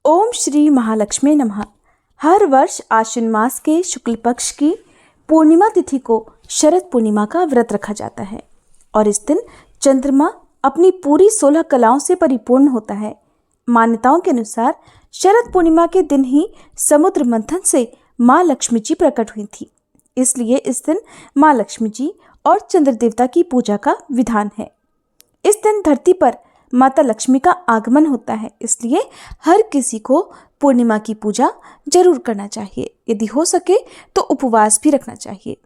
ओम श्री महालक्ष्मी नमः। हर वर्ष आश्विन मास के शुक्ल पक्ष की पूर्णिमा तिथि को शरद पूर्णिमा का व्रत रखा जाता है और इस दिन चंद्रमा अपनी पूरी 16 कलाओं से परिपूर्ण होता है। मान्यताओं के अनुसार शरद पूर्णिमा के दिन ही समुद्र मंथन से माँ लक्ष्मी जी प्रकट हुई थी, इसलिए इस दिन माँ लक्ष्मी जी और चंद्र देवता की पूजा का विधान है। इस दिन धरती पर माता लक्ष्मी का आगमन होता है, इसलिए हर किसी को पूर्णिमा की पूजा जरूर करना चाहिए। यदि हो सके तो उपवास भी रखना चाहिए।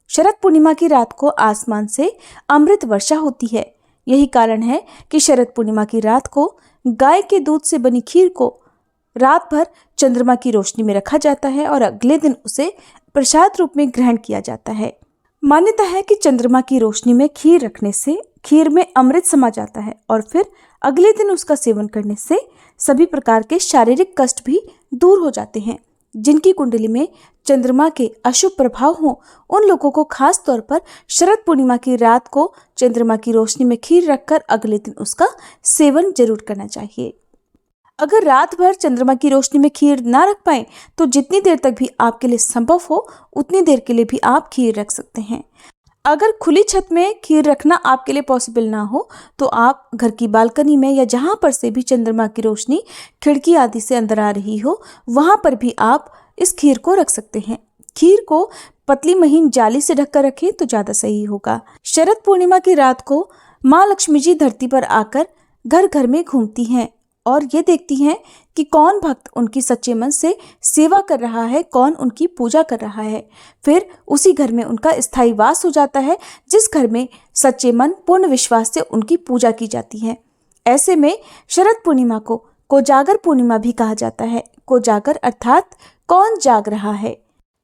शरद पूर्णिमा की रात को आसमान से अमृत वर्षा होती है। यही कारण है कि शरद पूर्णिमा की रात को गाय के दूध से बनी खीर को रात भर चंद्रमा की रोशनी में रखा जाता है और अगले दिन उसे प्रसाद रूप में ग्रहण किया जाता है। मान्यता है कि चंद्रमा की रोशनी में खीर रखने से खीर में अमृत समा जाता है और फिर अगले दिन उसका सेवन करने से सभी प्रकार के शारीरिक कष्ट भी दूर हो जाते हैं। जिनकी कुंडली में चंद्रमा के अशुभ प्रभाव हो, उन लोगों को खास तौर पर शरद पूर्णिमा की रात को चंद्रमा की रोशनी में खीर रखकर अगले दिन उसका सेवन जरूर करना चाहिए। अगर रात भर चंद्रमा की रोशनी में खीर ना रख पाए तो जितनी देर तक भी आपके लिए संभव हो उतनी देर के लिए भी आप खीर रख सकते हैं। अगर खुली छत में खीर रखना आपके लिए पॉसिबल ना हो तो आप घर की बालकनी में या जहां पर से भी चंद्रमा की रोशनी खिड़की आदि से अंदर आ रही हो वहां पर भी आप इस खीर को रख सकते हैं। खीर को पतली महीन जाली से ढककर रखें तो ज्यादा सही होगा। शरद पूर्णिमा की रात को माँ लक्ष्मी जी धरती पर आकर घर घर में घूमती हैं और ये देखती हैं कि कौन भक्त उनकी सच्चे मन से सेवा कर रहा है, कौन उनकी पूजा कर रहा है। फिर उसी घर में उनका स्थायी वास हो जाता है, जिस घर में सच्चे मन पूर्ण विश्वास से उनकी पूजा की जाती है। ऐसे में शरद पूर्णिमा को कोजागर पूर्णिमा भी कहा जाता है। कोजागर अर्थात कौन जाग रहा है।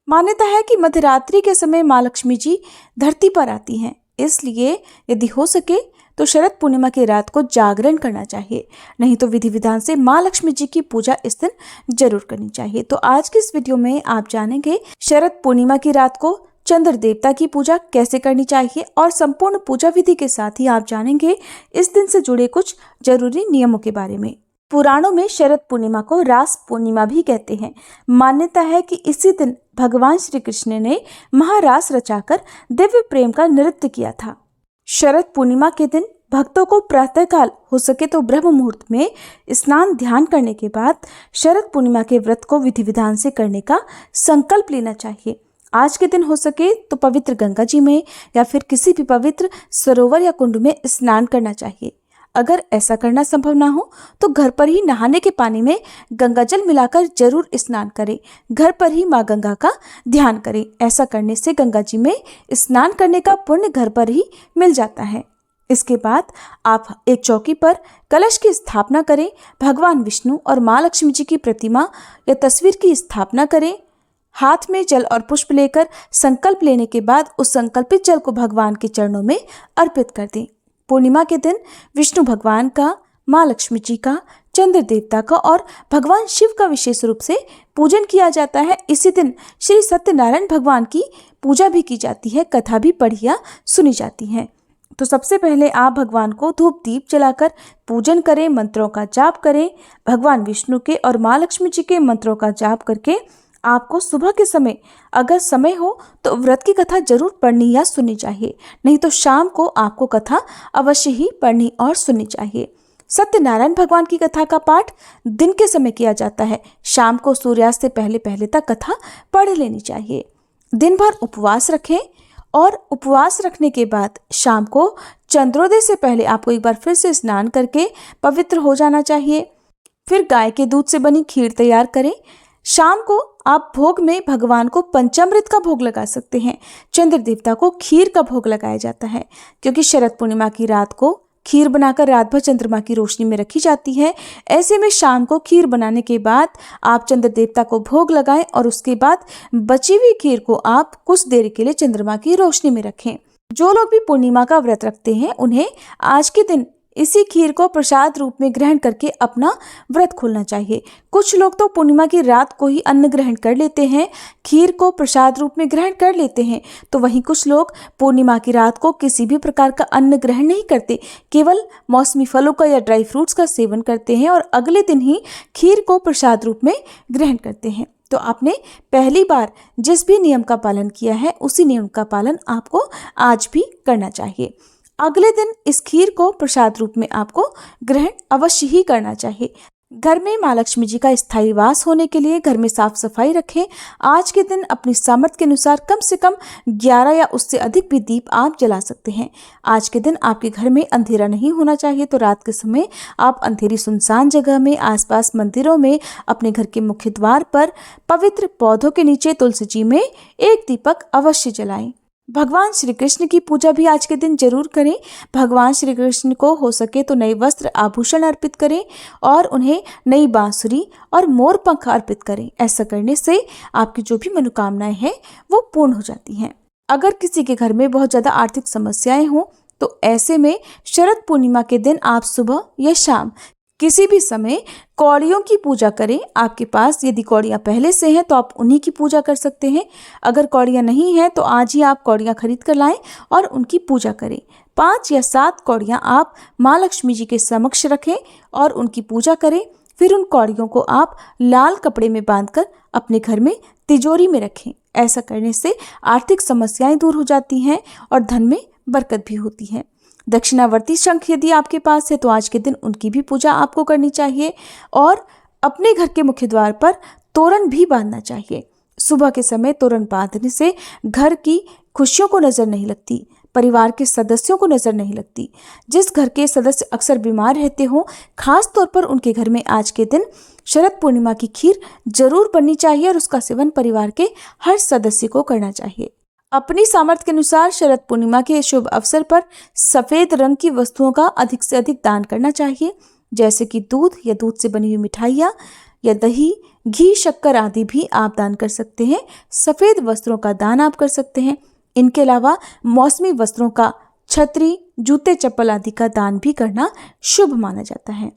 मान्यता है कि मध्यरात्रि के समय माँ लक्ष्मी जी धरती पर आती हैं, इसलिए यदि हो सके तो शरद पूर्णिमा की रात को जागरण करना चाहिए, नहीं तो विधि विधान से माँ लक्ष्मी जी की पूजा इस दिन जरूर करनी चाहिए। तो आज की इस वीडियो में आप जानेंगे शरद पूर्णिमा की रात को चंद्र देवता की पूजा कैसे करनी चाहिए और संपूर्ण पूजा विधि के साथ ही आप जानेंगे इस दिन से जुड़े कुछ जरूरी नियमों के बारे में। पुराणों में शरद पूर्णिमा को रास पूर्णिमा भी कहते हैं। मान्यता है कि इसी दिन भगवान श्री कृष्ण ने महारास रचाकर दिव्य प्रेम का नृत्य किया था। शरद पूर्णिमा के दिन भक्तों को प्रातःकाल हो सके तो ब्रह्म मुहूर्त में स्नान ध्यान करने के बाद शरद पूर्णिमा के व्रत को विधि विधान से करने का संकल्प लेना चाहिए। आज के दिन हो सके तो पवित्र गंगा जी में या फिर किसी भी पवित्र सरोवर या कुंड में स्नान करना चाहिए। अगर ऐसा करना संभव ना हो तो घर पर ही नहाने के पानी में गंगा जल मिलाकर जरूर स्नान करें। घर पर ही माँ गंगा का ध्यान करें। ऐसा करने से गंगा जी में स्नान करने का पुण्य घर पर ही मिल जाता है। इसके बाद आप एक चौकी पर कलश की स्थापना करें। भगवान विष्णु और माँ लक्ष्मी जी की प्रतिमा या तस्वीर की स्थापना करें। हाथ में जल और पुष्प लेकर संकल्प लेने के बाद उस संकल्पित जल को भगवान के चरणों में अर्पित कर दें। पूर्णिमा के दिन विष्णु भगवान का, माँ लक्ष्मी जी का, चंद्र देवता का और भगवान शिव का विशेष रूप से पूजन किया जाता है। इसी दिन श्री सत्यनारायण भगवान की पूजा भी की जाती है, कथा भी पढ़िया सुनी जाती है। तो सबसे पहले आप भगवान को धूप दीप जलाकर पूजन करें, मंत्रों का जाप करें। भगवान विष्णु के और माँ लक्ष्मी जी के मंत्रों का जाप करके आपको सुबह के समय अगर समय हो तो व्रत की कथा जरूर पढ़नी या सुननी चाहिए, नहीं तो शाम को आपको कथा अवश्य ही पढ़नी और सुननी चाहिए। सत्यनारायण भगवान की कथा का पाठ दिन के समय किया जाता है। शाम को सूर्यास्त से पहले पहले तक कथा पढ़ लेनी चाहिए। दिन भर उपवास रखें और उपवास रखने के बाद शाम को चंद्रोदय से पहले आपको एक बार फिर से स्नान करके पवित्र हो जाना चाहिए। फिर गाय के दूध से बनी खीर तैयार करें। शाम को आप भोग में भगवान को पंचामृत का भोग लगा सकते हैं। चंद्र देवता को खीर का भोग लगाया जाता है, क्योंकि शरद पूर्णिमा की रात को खीर बनाकर रात भर चंद्रमा की रोशनी में रखी जाती है। ऐसे में शाम को खीर बनाने के बाद आप चंद्र देवता को भोग लगाएं और उसके बाद बची हुई खीर को आप कुछ देर के लिए चंद्रमा की रोशनी में रखें। जो लोग भी पूर्णिमा का व्रत रखते हैं उन्हें आज के दिन इसी खीर को प्रसाद रूप में ग्रहण करके अपना व्रत खोलना चाहिए। कुछ लोग तो पूर्णिमा की रात को ही अन्न ग्रहण कर लेते हैं, खीर को प्रसाद रूप में ग्रहण कर लेते हैं, तो वहीं कुछ लोग पूर्णिमा की रात को किसी भी प्रकार का अन्न ग्रहण नहीं करते, केवल मौसमी फलों का या ड्राई फ्रूट्स का सेवन करते हैं और अगले दिन ही खीर को प्रसाद रूप में ग्रहण करते हैं। तो आपने पहली बार जिस भी नियम का पालन किया है उसी नियम का पालन आपको आज भी करना चाहिए। अगले दिन इस खीर को प्रसाद रूप में आपको ग्रहण अवश्य ही करना चाहिए। घर में माँ लक्ष्मी जी का स्थायी वास होने के लिए घर में साफ सफाई रखें। आज के दिन अपनी सामर्थ्य के अनुसार कम से कम 11 या उससे अधिक भी दीप आप जला सकते हैं। आज के दिन आपके घर में अंधेरा नहीं होना चाहिए, तो रात के समय आप अंधेरी सुनसान जगह में, आसपास मंदिरों में, अपने घर के मुख्य द्वार पर, पवित्र पौधों के नीचे, तुलसी जी में एक दीपक अवश्य जलाएं। भगवान श्री कृष्ण की पूजा भी आज के दिन जरूर करें। भगवान श्री कृष्ण को हो सके तो नए वस्त्र आभूषण अर्पित करें और उन्हें नई बांसुरी और मोर पंख अर्पित करें। ऐसा करने से आपकी जो भी मनोकामनाएं हैं वो पूर्ण हो जाती हैं। अगर किसी के घर में बहुत ज़्यादा आर्थिक समस्याएं हों तो ऐसे में शरद पूर्णिमा के दिन आप सुबह या शाम किसी भी समय कौड़ियों की पूजा करें। आपके पास यदि कौड़ियाँ पहले से हैं तो आप उन्हीं की पूजा कर सकते हैं। अगर कौड़ियाँ नहीं हैं तो आज ही आप कौड़ियाँ खरीद कर लाएं और उनकी पूजा करें। 5 या 7 कौड़ियाँ आप माँ लक्ष्मी जी के समक्ष रखें और उनकी पूजा करें। फिर उन कौड़ियों को आप लाल कपड़े में बांधकर अपने घर में तिजोरी में रखें। ऐसा करने से आर्थिक समस्याएं दूर हो जाती हैं और धन में बरकत भी होती है। दक्षिणावर्ती शंख यदि आपके पास है तो आज के दिन उनकी भी पूजा आपको करनी चाहिए और अपने घर के मुख्य द्वार पर तोरण भी बांधना चाहिए। सुबह के समय तोरण बांधने से घर की खुशियों को नजर नहीं लगती, परिवार के सदस्यों को नजर नहीं लगती। जिस घर के सदस्य अक्सर बीमार रहते हो, खास तौर पर उनके घर में आज के दिन शरद पूर्णिमा की खीर जरूर बननी चाहिए और उसका सेवन परिवार के हर सदस्य को करना चाहिए। अपनी सामर्थ्य के अनुसार शरद पूर्णिमा के शुभ अवसर पर सफेद रंग की वस्तुओं का अधिक से अधिक दान करना चाहिए, जैसे कि दूध या दूध से बनी हुई मिठाइयाँ या दही, घी, शक्कर आदि भी आप दान कर सकते हैं। सफेद वस्त्रों का दान आप कर सकते हैं। इनके अलावा मौसमी वस्त्रों का, छतरी, जूते, चप्पल आदि का दान भी करना शुभ माना जाता है।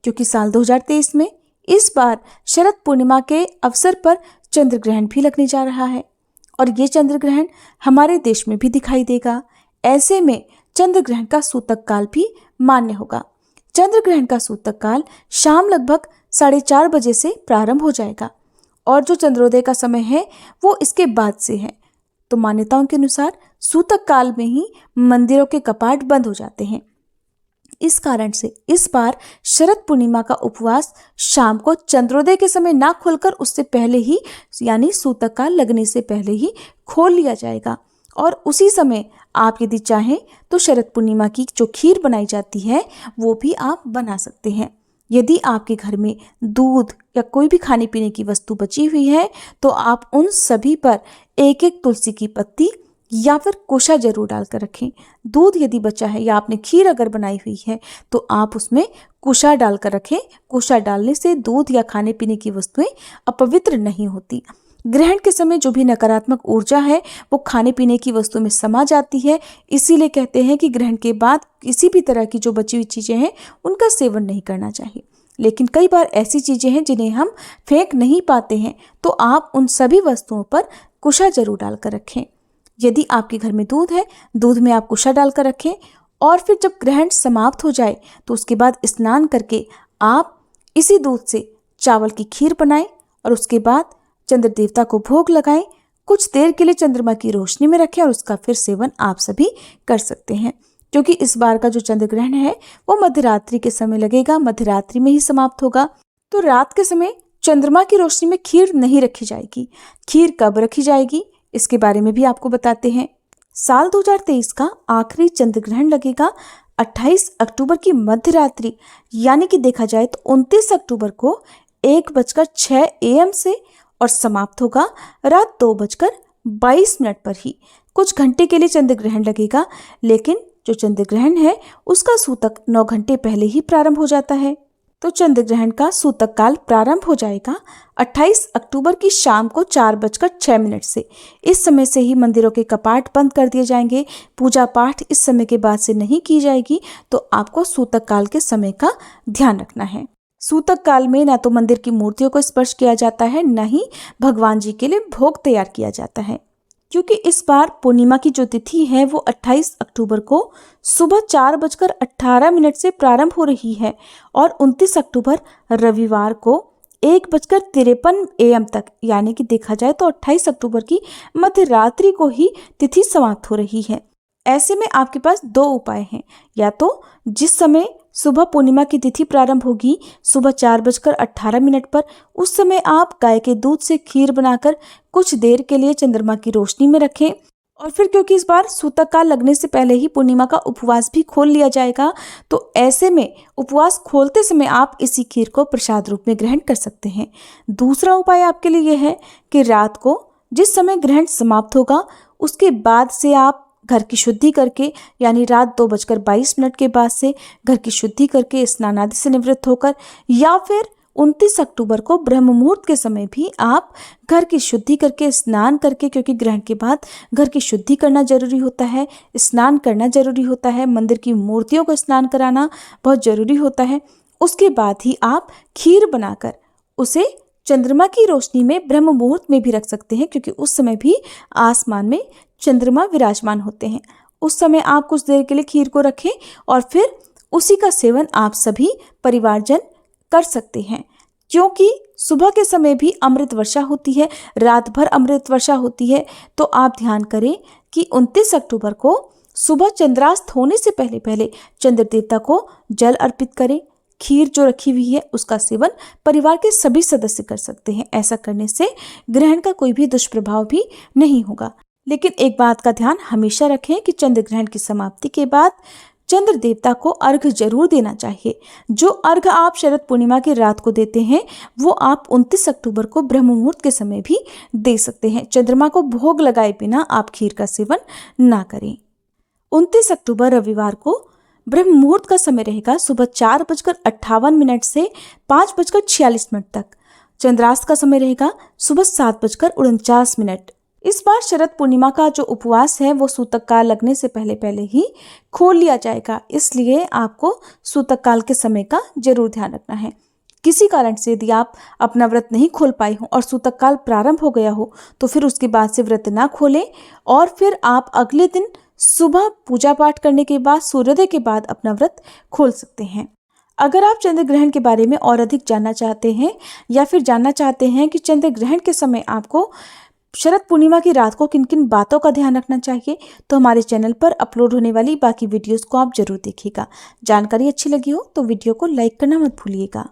क्योंकि साल 2023 में इस बार शरद पूर्णिमा के अवसर पर चंद्र ग्रहण भी लगने जा रहा है और ये चंद्र ग्रहण हमारे देश में भी दिखाई देगा। ऐसे में चंद्र ग्रहण का सूतक काल भी मान्य होगा। चंद्र ग्रहण का सूतक काल शाम लगभग 4:30 बजे से प्रारंभ हो जाएगा और जो चंद्रोदय का समय है वो इसके बाद से है। तो मान्यताओं के अनुसार सूतक काल में ही मंदिरों के कपाट बंद हो जाते हैं। इस कारण से इस बार शरद पूर्णिमा का उपवास शाम को चंद्रोदय के समय ना खोलकर उससे पहले ही, यानी सूतक काल लगने से पहले ही खोल लिया जाएगा और उसी समय आप यदि चाहें तो शरद पूर्णिमा की जो खीर बनाई जाती है वो भी आप बना सकते हैं। यदि आपके घर में दूध या कोई भी खाने पीने की वस्तु बची हुई है तो आप उन सभी पर एक एक तुलसी की पत्ती या फिर कुशा जरूर डालकर रखें। दूध यदि बचा है या आपने खीर अगर बनाई हुई है तो आप उसमें कुशा डालकर रखें। कुशा डालने से दूध या खाने पीने की वस्तुएं अपवित्र नहीं होती। ग्रहण के समय जो भी नकारात्मक ऊर्जा है वो खाने पीने की वस्तु में समा जाती है। इसीलिए कहते हैं कि ग्रहण के बाद किसी भी तरह की जो बची हुई चीज़ें हैं उनका सेवन नहीं करना चाहिए। लेकिन कई बार ऐसी चीज़ें हैं जिन्हें हम फेंक नहीं पाते हैं, तो आप उन सभी वस्तुओं पर कुशा जरूर डालकर रखें। यदि आपके घर में दूध है, दूध में आप कुशा डालकर रखें और फिर जब ग्रहण समाप्त हो जाए तो उसके बाद स्नान करके आप इसी दूध से चावल की खीर बनाएं और उसके बाद चंद्र देवता को भोग लगाएं। कुछ देर के लिए चंद्रमा की रोशनी में रखें और उसका फिर सेवन आप सभी कर सकते हैं। क्योंकि इस बार का जो चंद्र ग्रहण है वो मध्यरात्रि के समय लगेगा, मध्यरात्रि में ही समाप्त होगा। तो रात के समय चंद्रमा की रोशनी में खीर नहीं रखी जाएगी। खीर कब रखी जाएगी इसके बारे में भी आपको बताते हैं। साल 2023 का आखिरी चंद्र ग्रहण लगेगा 28 अक्टूबर की मध्यरात्रि, यानी कि देखा जाए तो 29 अक्टूबर को 1:06 AM से और समाप्त होगा रात 2:22 पर ही। कुछ घंटे के लिए चंद्र ग्रहण लगेगा, लेकिन जो चंद्र ग्रहण है उसका सूतक 9 घंटे पहले ही प्रारंभ हो जाता है। तो चंद्र ग्रहण का सूतक काल प्रारंभ हो जाएगा 28 अक्टूबर की शाम को 4:06 से। इस समय से ही मंदिरों के कपाट बंद कर दिए जाएंगे। पूजा पाठ इस समय के बाद से नहीं की जाएगी, तो आपको सूतक काल के समय का ध्यान रखना है। सूतक काल में ना तो मंदिर की मूर्तियों को स्पर्श किया जाता है, न ही भगवान जी के लिए भोग तैयार किया जाता है, क्योंकि इस बार पूर्णिमा की जो तिथि है वो 28 अक्टूबर को सुबह 4:18 से प्रारंभ हो रही है और 29 अक्टूबर रविवार को 1:53 AM तक, यानी कि देखा जाए तो 28 अक्टूबर की मध्य रात्रि को ही तिथि समाप्त हो रही है। ऐसे में आपके पास दो उपाय हैं। या तो जिस समय सुबह पूर्णिमा की तिथि प्रारंभ होगी सुबह 4:18 पर, उस समय आप गाय के दूध से खीर बनाकर कुछ देर के लिए चंद्रमा की रोशनी में रखें, और फिर क्योंकि इस बार सूतक काल लगने से पहले ही पूर्णिमा का उपवास भी खोल लिया जाएगा, तो ऐसे में उपवास खोलते समय आप इसी खीर को प्रसाद रूप में ग्रहण कर सकते हैं। दूसरा उपाय आपके लिए यह है कि रात को जिस समय ग्रहण समाप्त होगा उसके बाद से आप घर की शुद्धि करके, यानी रात 2:22 के बाद से घर की शुद्धि करके स्नान आदि से निवृत्त होकर, या फिर 29 अक्टूबर को ब्रह्म मुहूर्त के समय भी आप घर की शुद्धि करके, स्नान करके, क्योंकि ग्रहण के बाद घर की शुद्धि करना जरूरी होता है, स्नान करना जरूरी होता है, मंदिर की मूर्तियों को स्नान कराना बहुत जरूरी होता है। उसके बाद ही आप खीर बनाकर उसे चंद्रमा की रोशनी में ब्रह्म मुहूर्त में भी रख सकते हैं, क्योंकि उस समय भी आसमान में चंद्रमा विराजमान होते हैं। उस समय आप कुछ देर के लिए खीर को रखें और फिर उसी का सेवन आप सभी परिवारजन कर सकते हैं, क्योंकि सुबह के समय भी अमृत वर्षा होती है, रात भर अमृत वर्षा होती है। तो आप ध्यान करें कि 29 अक्टूबर को सुबह चंद्रास्त होने से पहले पहले चंद्र देवता को जल अर्पित करें। खीर जो रखी हुई है उसका सेवन परिवार के सभी सदस्य कर सकते हैं। ऐसा करने से ग्रहण का कोई भी दुष्प्रभाव भी नहीं होगा। लेकिन एक बात का ध्यान हमेशा रखें कि चंद्र ग्रहण की समाप्ति के बाद चंद्र देवता को अर्घ जरूर देना चाहिए। जो अर्घ आप शरद पूर्णिमा की रात को देते हैं वो आप 29 अक्टूबर को ब्रह्म मुहूर्त के समय भी दे सकते हैं। चंद्रमा को भोग लगाए बिना आप खीर का सेवन ना करें। 29 अक्टूबर रविवार को ब्रह्म मुहूर्त का समय रहेगा सुबह 4:58 से 5:46 तक। चंद्रास्त का समय रहेगा सुबह 7:49। इस बार शरद पूर्णिमा का जो उपवास है वो सूतक काल लगने से पहले पहले ही खोल लिया जाएगा, इसलिए आपको सूतक काल के समय का जरूर ध्यान रखना है। किसी कारण से यदि आप अपना व्रत नहीं खोल पाए हो और सूतक काल प्रारंभ हो गया हो तो फिर उसके बाद से व्रत ना खोलें और फिर आप अगले दिन सुबह पूजा पाठ करने के बाद, सूर्योदय के बाद अपना व्रत खोल सकते हैं। अगर आप चंद्र ग्रहण के बारे में और अधिक जानना चाहते हैं या फिर जानना चाहते हैं कि चंद्र ग्रहण के समय आपको शरद पूर्णिमा की रात को किन किन बातों का ध्यान रखना चाहिए, तो हमारे चैनल पर अपलोड होने वाली बाकी वीडियोस को आप जरूर देखिएगा। जानकारी अच्छी लगी हो तो वीडियो को लाइक करना मत भूलिएगा।